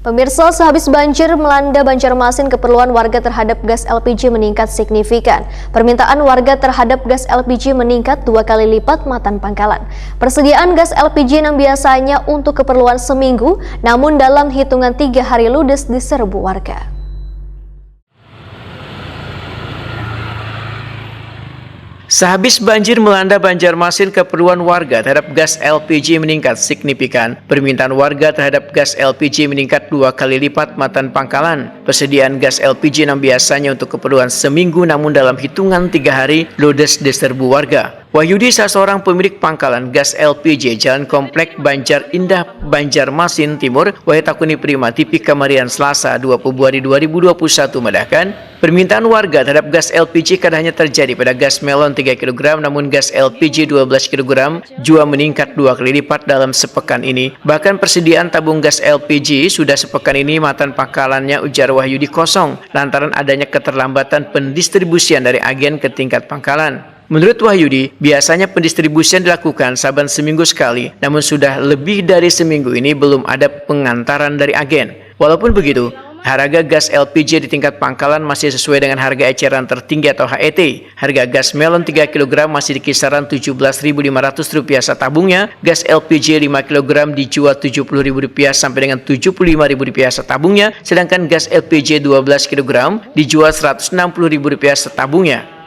Pemirsa, sehabis banjir melanda Banjarmasin, keperluan warga terhadap gas LPG meningkat signifikan. Permintaan warga terhadap gas LPG meningkat 2 kali lipat Matan Pangkalan. Persediaan gas LPG yang biasanya untuk keperluan seminggu, namun dalam hitungan 3 hari ludes diserbu warga. Sehabis banjir melanda Banjarmasin, keperluan warga terhadap gas LPG meningkat signifikan. Permintaan warga terhadap gas LPG meningkat 2 kali lipat Matan Pangkalan. Persediaan gas LPG yang biasanya untuk keperluan seminggu, namun dalam hitungan 3 hari ludes diserbu warga. Wahyudi, salah seorang pemilik pangkalan gas LPG Jalan Komplek Banjar Indah, Banjarmasin Timur, Wahyutakuni Prima TV Kamarian Selasa 2 Februari 2021 mengatakan, permintaan warga terhadap gas LPG kadang hanya terjadi pada gas melon 3 kg, namun gas LPG 12 kg juga meningkat 2 kali lipat dalam sepekan ini. Bahkan persediaan tabung gas LPG sudah sepekan ini Matan Pangkalannya, ujar Wahyudi, kosong lantaran adanya keterlambatan pendistribusian dari agen ke tingkat pangkalan. Menurut Wahyudi, biasanya pendistribusian dilakukan saban seminggu sekali, namun sudah lebih dari seminggu ini belum ada pengantaran dari agen. Walaupun begitu, harga gas LPG di tingkat pangkalan masih sesuai dengan harga eceran tertinggi atau HET. Harga gas melon 3 kg masih di kisaran Rp17.500 setabungnya. Gas LPG 5 kg dijual Rp70.000 sampai dengan Rp75.000 setabungnya. Sedangkan gas LPG 12 kg dijual Rp160.000 setabungnya.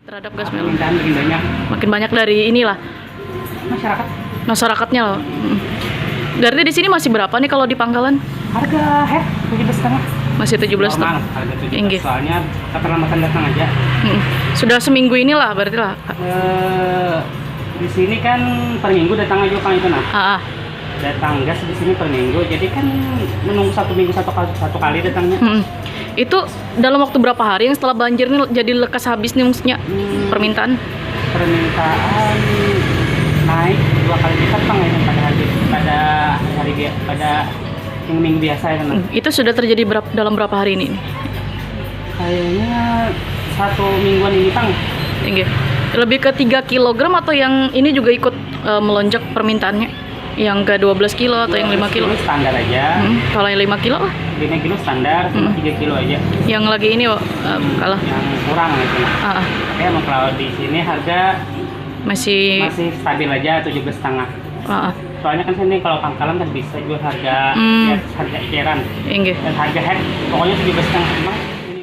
Terhadap gas melon makin banyak dari inilah masyarakatnya loh. Berarti di sini masih berapa nih kalau di pangkalan? Harga 17,5. Masih 17,5. Harga 17. Soalnya keterlambatan datang aja. Sudah seminggu inilah berarti lah. Di sini kan per minggu datang aja Pak itu nah. Datang gas di sini per minggu, jadi kan menunggu 1 minggu satu kali datangnya. Itu dalam waktu berapa hari yang setelah banjir ini jadi lekas habis nih maksudnya permintaan? Permintaan naik 2 kali lipat Bang ya pada yang minggu biasa ya kan. Itu sudah terjadi dalam berapa hari ini? Kayaknya 1 mingguan ini Bang. Lebih ke 3 kg atau yang ini juga ikut melonjak permintaannya? Yang ke 12 kilo atau yang 5 kilo? Standar aja. Kalau yang 5 kilo lah? 5 kilo standar, 3 kilo aja. Yang lagi ini kalah? Yang kurang gitu. Tapi emang kalau di sini harga masih stabil aja 17,5. Soalnya kan sini kalau pangkalan kan bisa jual harga harga eceran. Dan harga head pokoknya 17,5.